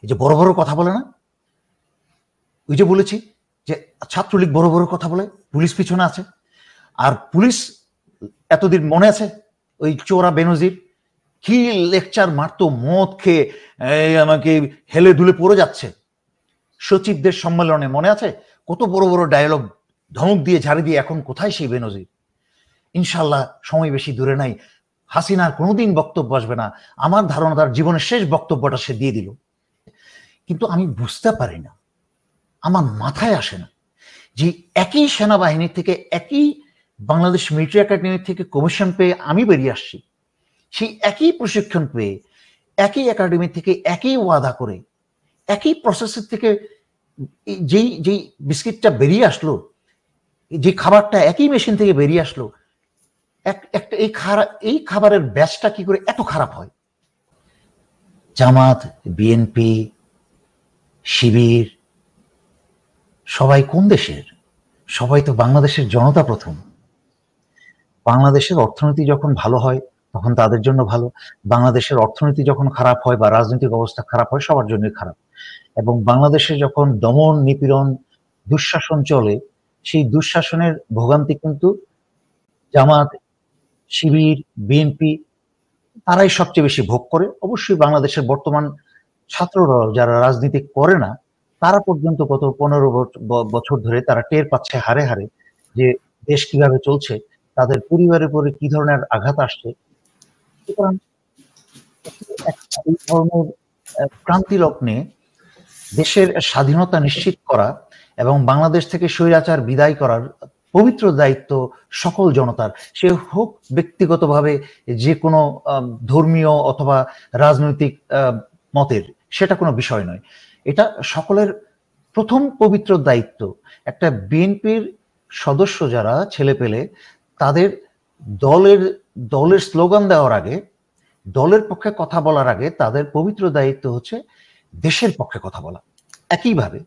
এই যে বড় বড় কথা বলে না, ওই যে বলেছি যে ছাত্রলীগ বড় বড় কথা বলে, পুলিশ পিছনে আছে। আর পুলিশ এতদিন মনে আছে ওই চোরা বেনজির কি লেকচার মারতো, মদ খেয়ে আমাকে হেলে দুলে পড়ে যাচ্ছে সচিবদের সম্মেলনে, মনে আছে কত বড় বড় ডায়লগ ধমক দিয়ে ঝাড়ি দিয়ে। এখন কোথায় সেই বেনজির? ইনশাল্লাহ সময় বেশি দূরে নাই, হাসিনার কোনোদিন বক্তব্য আসবে না। আমার ধারণা তার জীবনের শেষ বক্তব্যটা সে দিয়ে দিল। কিন্তু আমি বুঝতে পারি না, আমার মাথায় আসে না যে একই সেনাবাহিনী থেকে, একই বাংলাদেশ মিলিটারি একাডেমি থেকে কমিশন পেয়ে আমি বেরিয়ে আসছি, সেই একই প্রশিক্ষণ পেয়ে একই একাডেমি থেকে একই ওয়াদা করে একই প্রসেসের থেকে যেই যেই বিস্কিটটা বেরিয়ে আসলো, যে খাবারটা একই মেশিন থেকে বেরিয়ে আসলো, একটা এই খাবারের ব্যাচটা কি করে এত খারাপ হয়? জামাত, বিএনপি, শিবির সবাই কোন দেশের? সবাই তো বাংলাদেশের জনতা প্রথম। বাংলাদেশের অর্থনীতি যখন ভালো হয় তখন তাদের জন্য ভালো, বাংলাদেশের অর্থনীতি যখন খারাপ হয় বা রাজনৈতিক অবস্থা খারাপ হয় সবার জন্যই খারাপ। এবং বাংলাদেশে যখন দমন নিপীড়ন দুঃশাসন চলে, সেই দুঃশাসনের ভোগান্তি কিন্তু জামাত, শিবির, বিএনপি তারাই সবচেয়ে বেশি ভোগ করে। অবশ্যই বাংলাদেশের বর্তমান ছাত্ররা যারা রাজনীতি করে না, তারা পর্যন্ত গত 15 বছর ধরে তারা টের পাচ্ছে হারে হারে যে দেশ কিভাবে চলছে, তাদের পরিবারের উপরে কি ধরনের আঘাত আসছে। সুতরাং এই ধরনের ক্রান্তি লগ্নে দেশের স্বাধীনতা নিশ্চিত করা এবং বাংলাদেশ থেকে স্বৈরাচার বিদায় করার পবিত্র দায়িত্ব সকল জনতার, সে হোক ব্যক্তিগতভাবে যে কোনো ধর্মীয় অথবা রাজনৈতিক মতের, সেটা কোনো বিষয় নয়। এটা সকলের প্রথম পবিত্র দায়িত্ব। একটা বিএনপির সদস্য যারা ছেলে পেলে, তাদের দলের স্লোগান দেওয়ার আগে, দলের পক্ষে কথা বলার আগে তাদের পবিত্র দায়িত্ব হচ্ছে দেশের পক্ষে কথা বলা। একইভাবে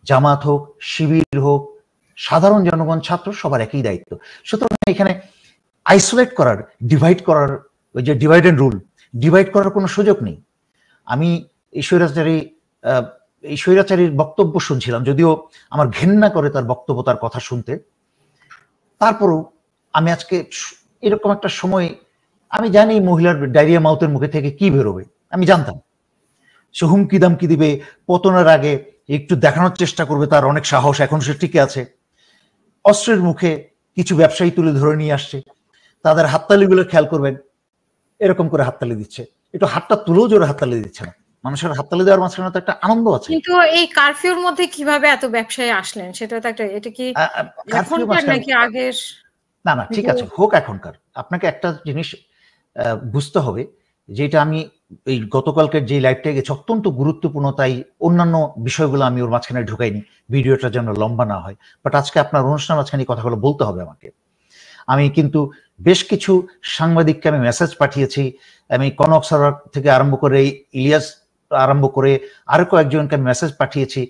জামাত হোক, শিবির হোক, সাধারণ জনগণ, ছাত্র, সবার একই দায়িত্ব। সুতরাং এখানে আইসোলেট করার, ডিভাইড করার, ওই যে ডিভাইড এন্ড রুল, ডিভাইড করার কোনো সুযোগ নেই। আমি এই স্বৈরাচারীর বক্তব্য শুনছিলাম, যদিও আমার ঘেন্না করে তার বক্তব্য, তার কথা শুনতে। তারপরও আমি আজকে এরকম একটা সময়, আমি জানি মহিলার ডায়রিয়া মাউথের মুখে থেকে কি বেরোবে, আমি জানতাম। সে হুমকি দামকি দিবে, পতনের আগে একটু দেখানোর চেষ্টা করবে তার অনেক সাহস, এখন সে টিকে আছে। অস্ত্রের মুখে কিছু ব্যবসায়ী তুলে ধরে নিয়ে আসছে, তাদের হাততালিগুলো খেয়াল করবেন, এরকম করে হাততালি দিচ্ছে, একটু হাতটা তুলেও জোরে হাততালি দিচ্ছে না। মানুষের হাততালি দেওয়ার মাঝখানে তো একটা আনন্দ আছে। কিন্তু এই কারফিউর মধ্যে কিভাবে এত ব্যবসায়ী আসলেন সেটা তো একটা, এটা কি এখনকার নাকি আগের? না না, ঠিক আছে, হোক এখনকার। আপনাকে একটা জিনিস বুঝতে হবে, যেটা আমি এই গতকালকের যে লাইভটা গেছে অত্যন্ত গুরুত্বপূর্ণ, তাই অন্যান্য বিষয়গুলো আমি ওর মাঝখানে ঢুকাইনি, ভিডিওটা যেন লম্বা না হয়। বাট আজকে আপনার অনুষ্ঠান মাঝখানে কথাগুলো বলতে হবে আমাকে। আমি কিন্তু বেশ কিছু সাংবাদিককে আমি মেসেজ পাঠিয়েছি, আমি কনক সরকার থেকে আরম্ভ করে ইলিয়াস আরম্ভ করে আরো কয়েকজনকে মেসেজ পাঠিয়েছি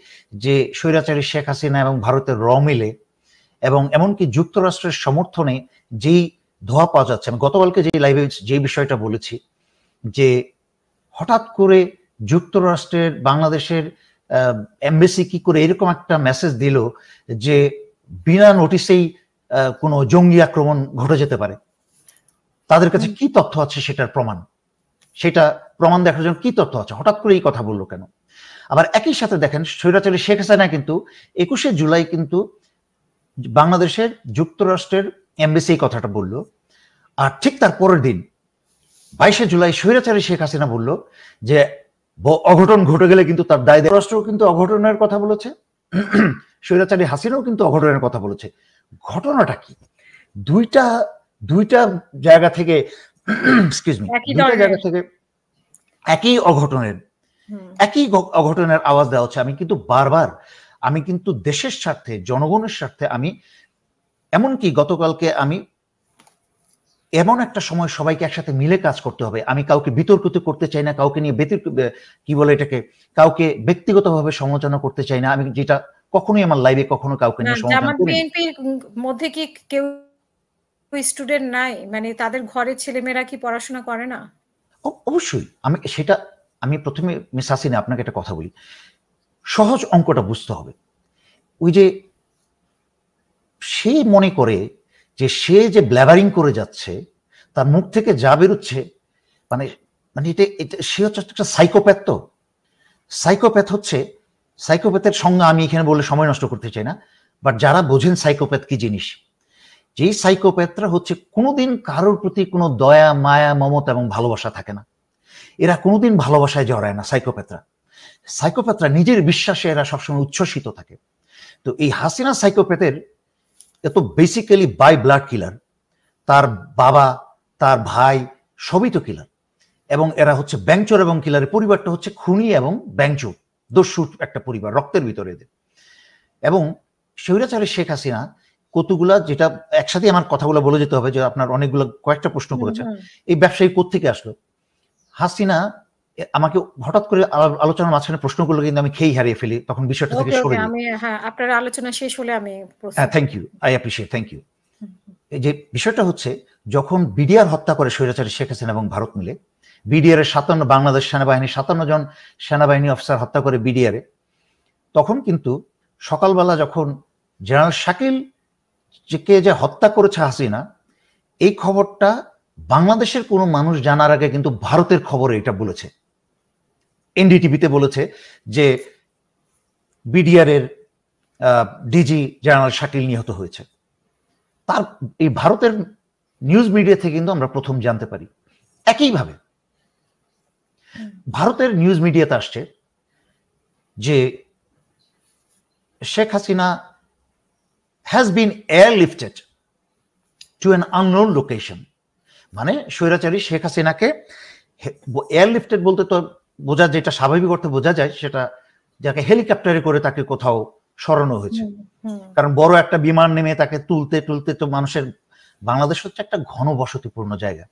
যে স্বৈরাচারী শেখ হাসিনা এবং ভারতের র মিলে এবং এমনকি যুক্তরাষ্ট্রের সমর্থনে যেই ধোয়া পাওয়া যাচ্ছে। আমি গতকালকে যে লাইভে যে বিষয়টা বলেছি যে হঠাৎ করে যুক্তরাষ্ট্রের বাংলাদেশের এমবেসি কি করে এরকম একটা মেসেজ দিল যে বিনা নোটিশেই কোনো জঙ্গি আক্রমণ ঘটে যেতে পারে। তাদের কাছে কি তথ্য আছে সেটার প্রমাণ, সেটা প্রমাণ দেখার জন্য কি তথ্য আছে, হঠাৎ করে এই কথা বললো কেন? আবার একই সাথে দেখেন স্বৈরাচারী শেখ হাসিনা কিন্তু 21শে জুলাই কিন্তু বাংলাদেশের যুক্তরাষ্ট্রের এমবেসি এই কথাটা বললো, আর ঠিক তার পরের দিন 22শে জুলাই স্বৈরাচারী শেখ হাসিনা বলল যে অঘটন ঘটে গেলে কিন্তু তার দায়। রাষ্ট্রও কিন্তু অঘটনের কথা বলেছে, স্বৈরাচারী হাসিনাও কিন্তু অঘটনের কথা বলেছে। ঘটনাটা কি? দুইটা জায়গা থেকে এক্সকিউজ মি, দুইটা জায়গা থেকে একই অঘটনের আওয়াজ দেওয়া হচ্ছে। আমি কিন্তু বারবার, আমি কিন্তু দেশের স্বার্থে, জনগণের স্বার্থে, আমি এমনকি গতকালকে আমি এমন একটা সময় সবাইকে একসাথে মিলে কাজ করতে হবে। আমি কাউকে বিতর্কিত করতে চাই না, কাউকে নিয়ে কি বলে এটাকে, কাউকে ব্যক্তিগতভাবে সমালোচনা করতে চাই না। আমি যেটা কখনোই আমার লাইভে কখনো কাউকে নিয়ে সমালোচনা করি না। বিএনপির মধ্যে কি কেউ স্টুডেন্ট নাই? মানে তাদের ঘরের ছেলেমেয়েরা কি পড়াশোনা করে না? অবশ্যই, আমি প্রথমে মিস হাসিনা আপনাকে একটা কথা বলি, সহজ অঙ্কটা বুঝতে হবে। ওই যে সে মনে করে যে সে যে ব্ল্যাবারিং করে যাচ্ছে, তার মুখ থেকে যা বেরোচ্ছে, মানে মানে এটা সে হচ্ছে একটা সাইকোপ্যাথ। তো সাইকোপ্যাথ হচ্ছে, সাইকোপ্যাথের সংজ্ঞা আমি এখানে বলে সময় নষ্ট করতে চাই না, বাট যারা বোঝেন সাইকোপ্যাথ কি জিনিস, যেই সাইকোপ্যাথরা হচ্ছে কোনোদিন কারোর প্রতি কোনো দয়া মায়া মমতা এবং ভালোবাসা থাকে না, এরা কোনোদিন ভালোবাসায় জড়ায় না। সাইকোপ্যাথরা নিজের বিশ্বাসে এরা সবসময় উচ্ছ্বসিত থাকে। তো এই হাসিনা সাইকোপ্যাথের এত বেসিক্যালি বাই ব্লাড কিলার, তার বাবা তার ভাই সবই তো কিলার, এবং এরা হচ্ছে ব্যাংচোর এবং কিলারের পরিবারটা হচ্ছে খুনি এবং ব্যাংচোর দস্যু একটা পরিবার, রক্তের ভিতরে এদের। এবং স্বৈরাচারী শেখ হাসিনা কতগুলা, যেটা একসাথে আমার কথাগুলো বলে যেতে হবে যে আপনার অনেকগুলো কয়েকটা প্রশ্ন করেছেন, এই ব্যবসায়ী কোত্থেকে আসলো। হাসিনা আমাকে হঠাৎ করে আলোচনার মাঝখানে প্রশ্ন করলো, কিন্তু আমি খেই হারিয়ে ফেলি, তখন বিষয়টা থেকে সরে যাই। হ্যাঁ, আপনার আলোচনা শেষ হলে আমি হ্যাঁ, thank you, I appreciate, thank you. এই যে বিষয়টা হচ্ছে, যখন বিডিআর হত্যা করে স্বৈরাচারী শেখ হাসিনা এবং ভারত মিলে, বিডিআর এর 57 বাংলাদেশ সেনাবাহিনী 57 জন সেনাবাহিনী অফিসার হত্যা করে বিডিআর, তখন কিন্তু সকালবেলা যখন জেনারেল শাকিল যে হত্যা করেছে হাসিনা, এই খবরটা বাংলাদেশের কোনো মানুষ জানার আগে কিন্তু ভারতের খবরে এটা বলেছে, এনডিটিভিতে বলেছে যে বিডিআর এর ডিজি জেনারেল শাকিল নিহত হয়েছে। তার এই ভারতের নিউজ মিডিয়া থেকে কিন্তু আমরা প্রথম জানতে পারি। একইভাবে ভারতের নিউজ মিডিয়াতে আসছে যে Sheikh Hasina has been airlifted to an unknown location. মানে স্বৈরাচারী শেখ হাসিনাকে এয়ারলিফটেড বলতে তো বোঝা, যেটা স্বাভাবিক অর্থে বোঝা যায়, সেটা যাকে হেলিকপ্টারে করে তাকে কোথাও সরানো হয়েছে। কারণ বড় একটা বিমান নেমে তাকে তুলতে তুলতে তো মানুষের, বাংলাদেশ হচ্ছে একটা ঘনবসতিপূর্ণ জায়গা,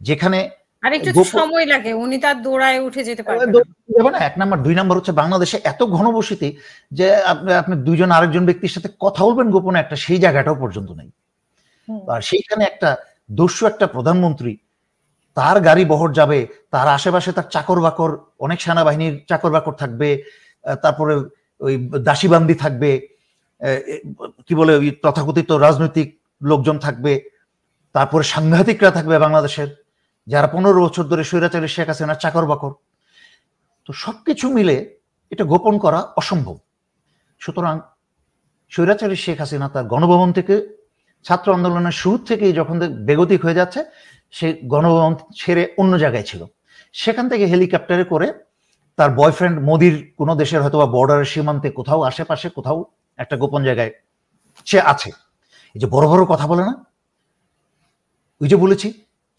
যেখানে আর একটু সময় লাগে, উনি তার দৌড়ায় উঠে যেতে পারবেন না। এক নাম্বার, দুই নাম্বার হচ্ছে বাংলাদেশে এত ঘনবসতি যে আপনি দুইজন আরেকজন ব্যক্তির সাথে কথা বলবেন গোপনে একটা, সেই জায়গাটাও পর্যন্ত নেই। আর সেইখানে একটা দস্যু একটা প্রধানমন্ত্রী, তার গাড়ি বহর যাবে, তার আশেপাশে তার চাকর বাকর, অনেক সেনাবাহিনীর চাকর বাকর থাকবে, তারপরে ওই দাসীবান্দি থাকবে, কি বলে ওই তথাকথিত রাজনৈতিক লোকজন থাকবে, তারপরে সাংঘাতিকরা থাকবে বাংলাদেশের, যারা 15 বছর ধরে স্বৈরাচারী শেখ হাসিনার চাকর বাকর। তো সবকিছু মিলে এটা গোপন করা অসম্ভব। সুতরাং স্বৈরাচারী শেখ হাসিনা তার গণভবন থেকে, ছাত্র আন্দোলনের শুরু থেকেই যখন বেগতিক হয়ে যাচ্ছে, সে গণভবন ছেড়ে অন্য জায়গায় ছিল, সেখান থেকে হেলিকপ্টারে করে তার বয়ফ্রেন্ড মোদির কোনো দেশের হয়তো বা বর্ডারের সীমান্তে কোথাও আশেপাশে কোথাও একটা গোপন জায়গায় সে আছে। এই যে বড় বড় কথা বলে না, ওই যে বলেছি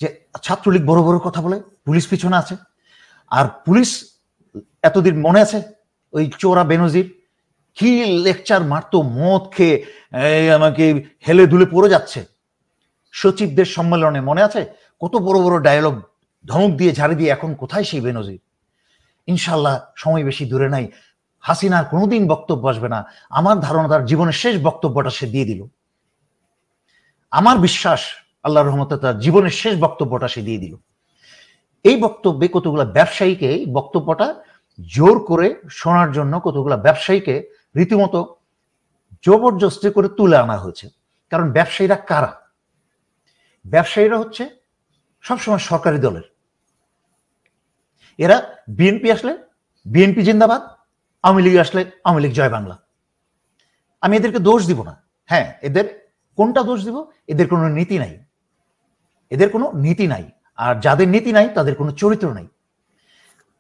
যে ছাত্রলীগ বড় বড় কথা বলে, পুলিশ পিছনে আছে। আর পুলিশ এতদিন মনে আছে ওই চোরা বেনজির কি লেকচার মারতো, মদ খেয়ে আমাকে হেলে দুলে পড়ে যাচ্ছে সচিবদের সম্মেলনে, মনে আছে কত বড় বড় ডায়লগ ধমক দিয়ে ঝাড়ি দিয়ে। এখন কোথায় সেই বেনজির? ইনশাল্লাহ সময় বেশি দূরে নাই, হাসিনার কোনোদিন বক্তব্য আসবে না। আমার ধারণা তার জীবনের শেষ বক্তব্যটা সে দিয়ে দিল। আমার বিশ্বাস আল্লাহর রহমতে তার জীবনের শেষ বক্তব্যটা সে দিয়ে দিল। এই বক্তব্যে কতগুলো ব্যবসায়ীকে বক্তব্যটা জোর করে শোনার জন্য কতগুলো ব্যবসায়ীকে রীতিমতো জবরদস্তি করে তুলে আনা হয়েছে। কারণ ব্যবসায়ীরা কারা? ব্যবসায়ীরা হচ্ছে সবসময় সরকারি দলের। এরা বিএনপি আসলে বিএনপি জিন্দাবাদ, আওয়ামী লীগ আসলে আওয়ামী লীগ জয় বাংলা। আমি এদেরকে দোষ দিব না। হ্যাঁ, এদের কোনটা দোষ দিব? এদের কোনো নীতি নাই, এদের কোনো নীতি নাই। আর যাদের নীতি নাই তাদের কোনো চরিত্র নাই।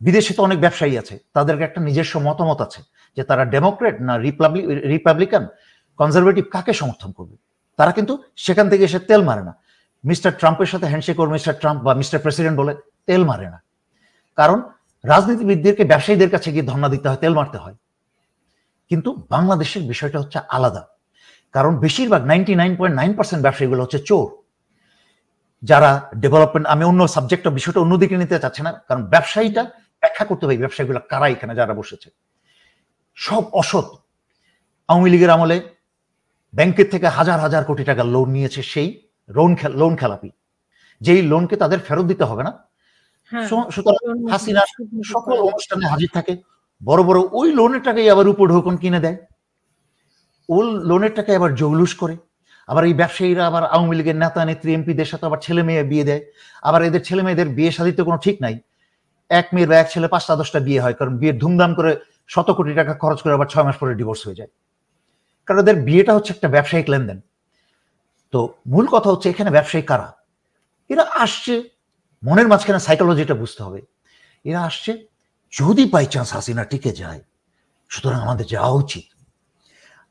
বিদেশে তো অনেক ব্যবসায়ী আছে, তাদেরকে একটা নিজস্ব মতামত আছে যে তারা ডেমোক্রেট না রিপাবলিকান, কনজারভেটিভ, কাকে সমর্থন করবে। তারা কিন্তু সেখান থেকে এসে তেল মারে না। মিস্টার ট্রাম্পের সাথে হ্যান্ডশেক করে মিস্টার ট্রাম্প বা মিস্টার প্রেসিডেন্ট বলে তেল মারে না। কারণ রাজনীতিবিদদেরকে ব্যবসায়ীদের কাছে গিয়ে ধর্ণা দিতে হয়, তেল মারতে হয়। কিন্তু বাংলাদেশের বিষয়টা হচ্ছে আলাদা। কারণ বেশিরভাগ 99.9% ব্যবসায়ীগুলো হচ্ছে চোর, যারা ডেভেলপমেন্ট, আমি অন্য সাবজেক্টটা বিষয়টা অন্যদিকে নিতে চাচ্ছি না, কারণ ব্যবসায়ীটা ব্যাখ্যা করতে হবে ব্যবসায়ীগুলো কারা এখানে যারা বসেছে। সব অসৎ। আওয়ামী লীগের আমলে ব্যাংকের থেকে হাজার হাজার কোটি টাকা লোন নিয়েছে, সেই লোন খেলাপি, যেই লোনকে তাদের ফেরত দিতে হবে না, হ্যাঁ, সুতরাং হাসিনা সকল অনুষ্ঠানে হাজির থাকে, বড় বড় ওই লোনের টাকাই আবার উপঢৌকন কিনে দেয়, ওই লোনের টাকায় আবার জৌলুস করে, আবার এই ব্যবসায়ীরা আবার আওয়ামী লীগের নেতা নেত্রী এমপিদের সাথে আবার ছেলে মেয়ে বিয়ে দেয়, আবার এদের ছেলে মেয়েদের বিয়ে শাদীতে কোনো ঠিক নাই, এক মেয়ের বা এক ছেলে 5টা 10টা বিয়ে হয়, কারণ বিয়ের ধুমধাম করে 100 কোটি টাকা খরচ করে আবার 6 মাস পরে ডিভোর্স হয়ে যায়, কারণ এদের বিয়েটা হচ্ছে একটা ব্যবসায়িক লেনদেন। তো মূল কথা হচ্ছে এখানে ব্যবসায়ী কারা? এরা আসছে, মনের মাঝখানে সাইকোলজিটা বুঝতে হবে, এরা আসছে যদি বাই চান্স হাসিনা টিকে যায় সুতরাং আমাদের যাওয়া উচিত,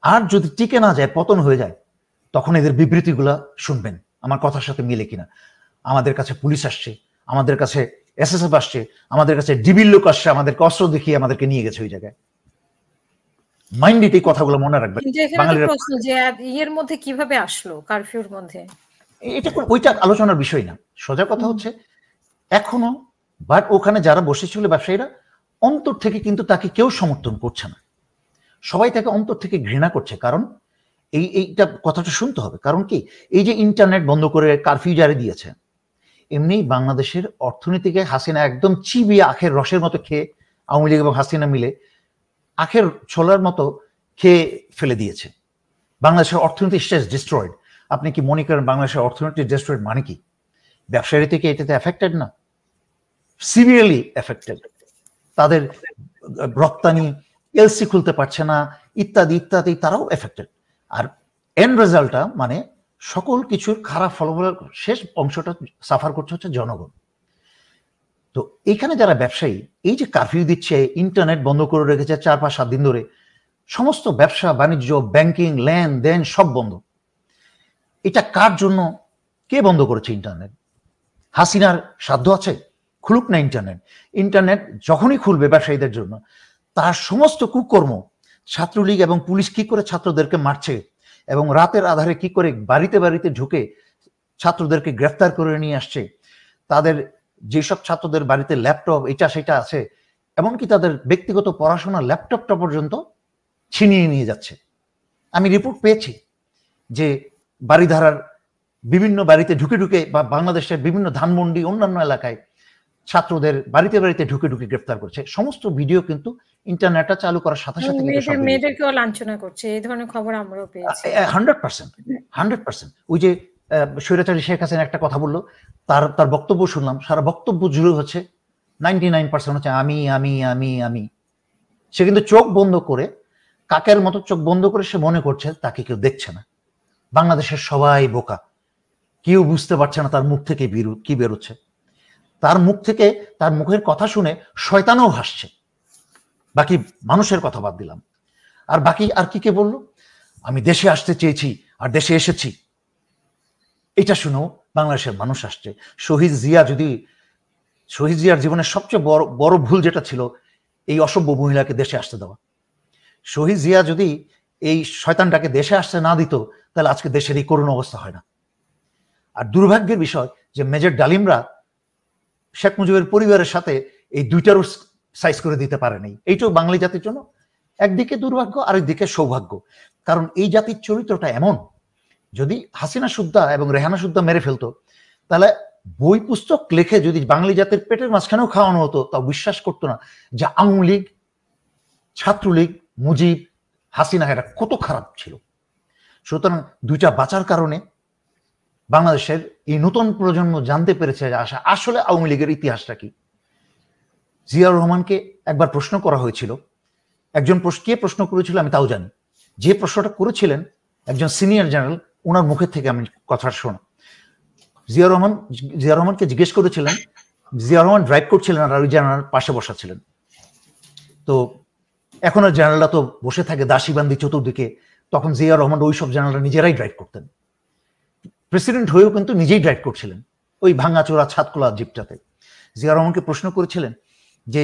আর যদি টিকে না যায়, পতন হয়ে যায়, তখন এদের বিবৃতিগুলা শুনবেন আমার কথার সাথে মিলে কিনা। আমাদের কাছে পুলিশ আসছে, আমাদের কাছে এসএসএফ আসছে, আমাদের কাছে ডিবির লোক আসছে, আমাদেরকে অস্ত্র দেখিয়ে আমাদেরকে নিয়ে গেছে ওই জায়গায়। মাইন্ড এই কথাগুলো মনে রাখবেন। প্রশ্ন যে এর মধ্যে কিভাবে আসলো, কারফিউর মধ্যে, এটা ওইটা আলোচনার বিষয় না, সোজা কথা হচ্ছে এখনো বাট ওখানে যারা বসেছিল ব্যবসায়ীরা অন্তর থেকে কিন্তু তাকে কেউ সমর্থন করছে না, সবাই তাকে অন্তর থেকে ঘৃণা করছে। কারণ এইটা কথাটা শুনতে হবে, কারণ কি এই যে ইন্টারনেট বন্ধ করে কারফিউ জারি দিয়েছে, এমনি বাংলাদেশের অর্থনীতিকে হাসিনা একদম চিবিয়ে আখের রসের মতো খেয়ে, আওয়ামী লীগ এবং হাসিনা মিলে আখের ছোলার মতো খেয়ে ফেলে দিয়েছে। বাংলাদেশের অর্থনীতি শেষ, ডিস্ট্রয়েড। আপনি কি মনে করেন বাংলাদেশের অর্থনীতি ডিস্ট্রয়েড মানে কি? ব্যবসায়ী থেকে এটাতে এফেক্টেড না? Severely affected. তাদের রপ্তানি এলসি খুলতে পারছে না, ইত্যাদি ইত্যাদি, তারাও এফেক্টেড। আর এন্ড রেজাল্টটা মানে সকল কিছুর খারাপ ফলাফল শেষ অংশটা সাফার করছে হচ্ছে জনগণ। তো এখানে যারা ব্যবসায়ী এই যে কারফিউ দিচ্ছে, ইন্টারনেট বন্ধ করে রেখেছে 4-5-7 দিন ধরে, সমস্ত ব্যবসা বাণিজ্য, ব্যাংকিং, লেনদেন সব বন্ধ। এটা কার জন্য? কে বন্ধ করেছে ইন্টারনেট? হাসিনার সাধ্য আছে? খুলুক না ইন্টারনেট। ইন্টারনেট যখনই খুলবে ব্যবসায়ীদের জন্য, তার সমস্ত কুকর্ম, ছাত্রলীগ এবং পুলিশ কি করে ছাত্রদেরকে মারছে এবং রাতের আধারে কি করে বাড়িতে বাড়িতে ঢুকে ছাত্রদেরকে গ্রেফতার করে নিয়ে আসছে, তাদের যেসব ছাত্রদের বাড়িতে ল্যাপটপ এটা সেটা আছে, এমনকি তাদের ব্যক্তিগত পড়াশোনার ল্যাপটপটা পর্যন্ত ছিনিয়ে নিয়ে যাচ্ছে। আমি রিপোর্ট পেয়েছি যে বাড়িধারার বিভিন্ন বাড়িতে ঢুকে ঢুকে বা বাংলাদেশের বিভিন্ন ধানমন্ডি অন্যান্য এলাকায় ছাত্রদের বাড়িতে বাড়িতে ঢুকে ঢুকে গ্রেফতার করছে। সমস্ত ভিডিও কিন্তু ইন্টারনেটটা চালু করার সাথে সাথে মেয়েদেরকেও লাঞ্ছনা করছে, এই ধরনের খবর আমরাও পেয়েছি। 100%। ওই যে স্বৈরাচারী শেখ হাসিনা একটা কথা বললো, তার বক্তব্য শুনলাম, সারা বক্তব্য জুড়ে হচ্ছে 99% হচ্ছে আমি আমি আমি আমি। সে কিন্তু চোখ বন্ধ করে, কাকের মতো চোখ বন্ধ করে সে মনে করছে তাকে কেউ দেখছে না। বাংলাদেশের সবাই বোকা, কেউ বুঝতে পারছে না তার মুখ থেকে কি বেরোচ্ছে। তার মুখ থেকে, তার মুখের কথা শুনে শয়তানও হাসছে। বাকি মানুষের কথা বাদ দিলাম। আর বাকি আর কি কে বললো আমি দেশে আসতে চেয়েছি আর দেশে এসেছি, এটা শুনেও বাংলাদেশের মানুষ আসছে। শহীদ জিয়ার জীবনের সবচেয়ে বড় ভুল যেটা ছিল এই অসভ্য মহিলাকে দেশে আসতে দেওয়া। শহীদ জিয়া যদি এই শয়তানটাকে দেশে আসতে না দিত তাহলে আজকে দেশের এই করুণ অবস্থা হয় না। আর দুর্ভাগ্যের বিষয় যে মেজর ডালিমরা শেখ মুজিবের পরিবারের সাথে এই দুইটারও সাইজ করে দিতে পারেনি। এইটাও বাঙালি জাতির জন্য একদিকে দুর্ভাগ্য, আরেকদিকে সৌভাগ্য। কারণ এই জাতির চরিত্রটা এমন, যদি হাসিনা সুদ্দা এবং রেহানা সুদ্দা মেরে ফেলতো তাহলে বই পুস্তক লেখে যদি বাঙালি জাতির পেটের মাঝখানেও খাওয়ানো হতো তাও বিশ্বাস করতো না যে আওয়ামী লীগ, ছাত্রলীগ, মুজিব, হাসিনা এটা কত খারাপ ছিল। সুতরাং দুইটা বাঁচার কারণে বাংলাদেশের এই নতুন প্রজন্ম জানতে পেরেছে যে আসলে আওয়ামী লীগের ইতিহাসটা কি। জিয়াউর রহমানকে একবার প্রশ্ন করা হয়েছিল, একজন কে প্রশ্ন করেছিল আমি তাও জানি। যে প্রশ্নটা করেছিলেন একজন সিনিয়র জেনারেল, ওনার মুখের থেকে আমি কথা শোনা। জিয়াউর রহমানকে জিজ্ঞেস করেছিলেন, জিয়াউর রহমান ড্রাইভ করছিলেন আর ওই জেনারেল পাশে বসা ছিলেন। তো এখন আর জেনারেলরা তো বসে থাকে দাসীবান্দি চতুর্দিকে, তখন জিয়াউর রহমান ওই সব জেনারেলরা নিজেরাই ড্রাইভ করতেন। প্রেসিডেন্ট হয়েও কিন্তু নিজেই ড্রাইভ করছিলেন ওই ভাঙাচোরা ছাদখোলা জিপটাতে। জিয়াউর রহমানকে প্রশ্ন করেছিলেন যে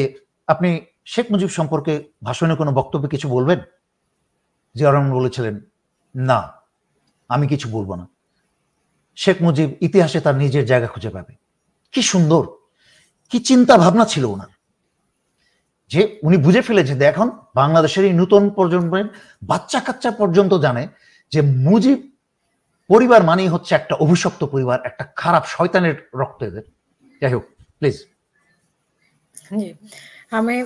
আপনি শেখ মুজিব সম্পর্কে ভাষণে কোনো বক্তব্যে কিছু বলবেন? জিয়াউর রহমান বলেছিলেন না, আমি কিছু বলবো না। শেখ মুজিব ইতিহাসে তার নিজের জায়গা খুঁজে পাবে। কি সুন্দর, কি চিন্তা ভাবনা ছিল ওনার, যে উনি বুঝে ফেলেছে এখন বাংলাদেশের এই নতুন প্রজন্মের বাচ্চা কাচ্চা পর্যন্ত জানে যে মুজিব পরিবার মানেই হচ্ছে একটা অভিশপ্ত পরিবার, একটা খারাপ শয়তানের রক্ত এদের। যাই হোক, প্লিজ। জি। আমি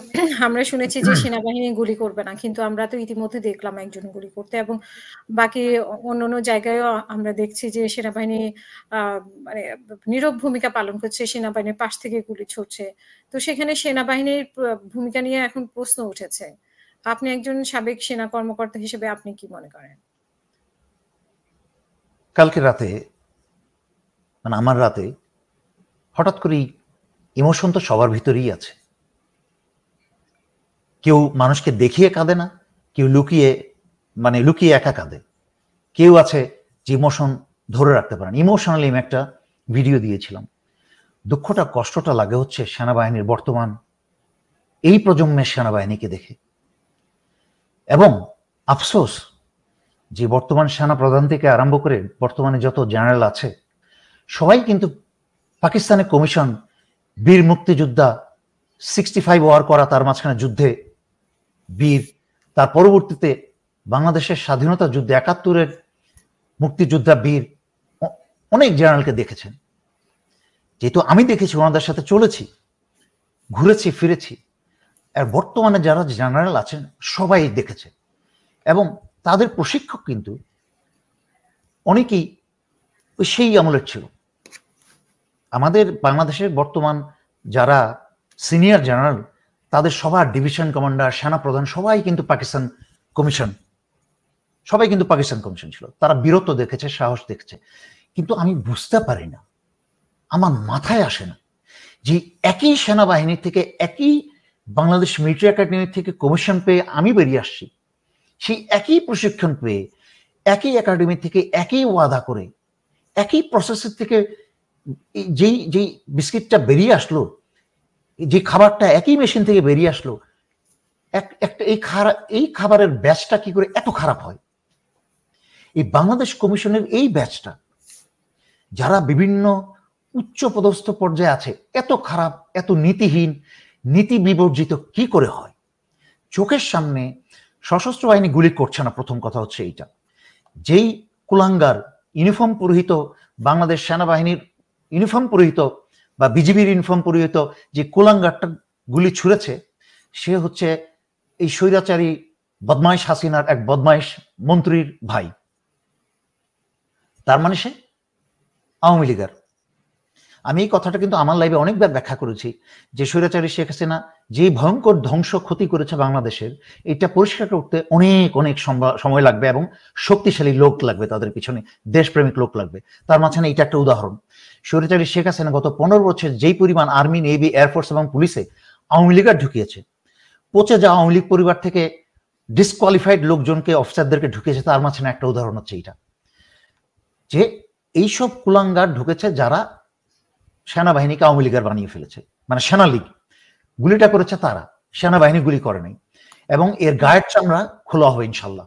আমরা শুনেছি যে সেনাবাহিনী গুলি করবে না। কিন্তু আমরা তো ইতিমধ্যে দেখলাম একজন গুলি করতে এবং বাকি অন্যান্য জায়গায়ও আমরা দেখছি যে সেনাবাহিনী আ মানে নীরব ভূমিকা পালন করছে। সেনাবাহিনীর পাশ থেকে গুলি ছুড়ছে। তো সেখানে সেনাবাহিনীর ভূমিকা নিয়ে এখন প্রশ্ন উঠেছে। আপনি একজন সাবেক সেনা কর্মকর্তা হিসেবে আপনি কি মনে করেন? কালকে রাতে মানে আমার রাতে হঠাৎ করেই ইমোশন তো সবার ভিতরেই আছে। কেউ মানুষকে দেখিয়ে কাঁদে না, কেউ লুকিয়ে একা কাঁদে। কেউ আছে যে ইমোশন ধরে রাখতে পারে না। ইমোশনালি আমি একটা ভিডিও দিয়েছিলাম। দুঃখটা কষ্টটা লাগে হচ্ছে সেনাবাহিনীর বর্তমান এই প্রজন্মের সেনাবাহিনীকে দেখে, এবং আফসোস যে বর্তমান সেনা প্রধান থেকে আরম্ভ করে বর্তমানে যত জেনারেল আছে সবাই কিন্তু পাকিস্তানের কমিশন, বীর মুক্তিযোদ্ধা, 65 ওয়ার করা, তার মাঝখানে যুদ্ধে বীর, তার পরবর্তীতে বাংলাদেশের স্বাধীনতা যুদ্ধে 71-এর মুক্তিযোদ্ধা বীর, অনেক জেনারেলকে দেখেছেন। যেহেতু আমি দেখেছি, ওনাদের সাথে চলেছি, ঘুরেছি ফিরেছি, আর বর্তমানে যারা জেনারেল আছেন সবাই দেখেছে, এবং তাদের প্রশিক্ষক কিন্তু অনেকেই সেই আমলের ছিল। আমাদের বাংলাদেশের বর্তমান যারা সিনিয়র জেনারেল, তাদের সবার ডিভিশন কমান্ডার, সেনা প্রধান সবাই কিন্তু পাকিস্তান কমিশন ছিল। তারা বীরত্ব দেখেছে, সাহস দেখেছে। কিন্তু আমি বুঝতে পারি না, আমার মাথায় আসে না যে একই সেনাবাহিনী থেকে, একই বাংলাদেশ মিলিটারি একাডেমি থেকে কমিশন পেয়ে আমি বেরিয়ে আসছি, সেই একই প্রশিক্ষণ পেয়ে, একই একাডেমি থেকে, একই ওয়াদা করে, একই প্রসেসের থেকে যেই বিস্কিটটা বেরিয়ে আসলো, যে খাবারটা একই মেশিন থেকে বেরিয়ে আসলো, একটা এই খাবারের ব্যাচটা কি করে এত খারাপ হয়? এই বাংলাদেশ কমিশনের এই ব্যাচটা, যারা বিভিন্ন উচ্চ পদস্থ পর্যায়ে আছে, এত খারাপ, এত নীতিহীন, নীতি বিবর্জিত কি করে হয়? চোখের সামনে সশস্ত্র বাহিনী গুলি করছে না, প্রথম কথা হচ্ছে এইটা। যেই কুলাঙ্গার ইউনিফর্ম পরিহিত, বাংলাদেশ সেনাবাহিনীর ইউনিফর্ম পরিহিত বা বিজিবির ইউনিফর্ম পরিহিত যে কুলাঙ্গারটা গুলি ছুঁড়েছে, সে হচ্ছে এই স্বৈরাচারী বদমাইশ হাসিনার এক বদমাইশ মন্ত্রীর ভাই। তার মানে সে আওয়ামী লীগের। আমি এই কথাটা কিন্তু আমার লাইভে অনেকবার ব্যাখ্যা করেছি যে স্বৈরাচারী শেখ হাসিনা যে ভয়ঙ্কর ধ্বংস ক্ষতি করেছে বাংলাদেশের, এটা পরিষ্কার করতে অনেক অনেক সময় লাগবে এবং শক্তিশালী লোক লাগবে, তাদের পিছনে দেশপ্রেমিক লোক লাগবে। তার মাঝখানে এটা একটা উদাহরণ। স্বৈরাচারী শেখ হাসিনা গত 15 বছর যেই পরিমাণ আর্মি, নেভি, এয়ারফোর্স এবং পুলিশে আওয়ামী লীগার ঢুকিয়েছে, পচে যাওয়া আওয়ামী লীগ পরিবার থেকে ডিসকোয়ালিফাইড লোকজনকে, অফিসারদেরকে ঢুকিয়েছে, তার মাঝখানে একটা উদাহরণ হচ্ছে এইটা, যে এইসব কুলাঙ্গার ঢুকেছে যারা সেনাবাহিনীকে আওয়ামী লীগের বানিয়ে ফেলেছে। মানে সেনা লীগ গুলিটা করেছে তারা, সেনাবাহিনী গুলি করে নাই, এবং এর গায়ের চামড়া খোলা হবে ইনশাল্লাহ।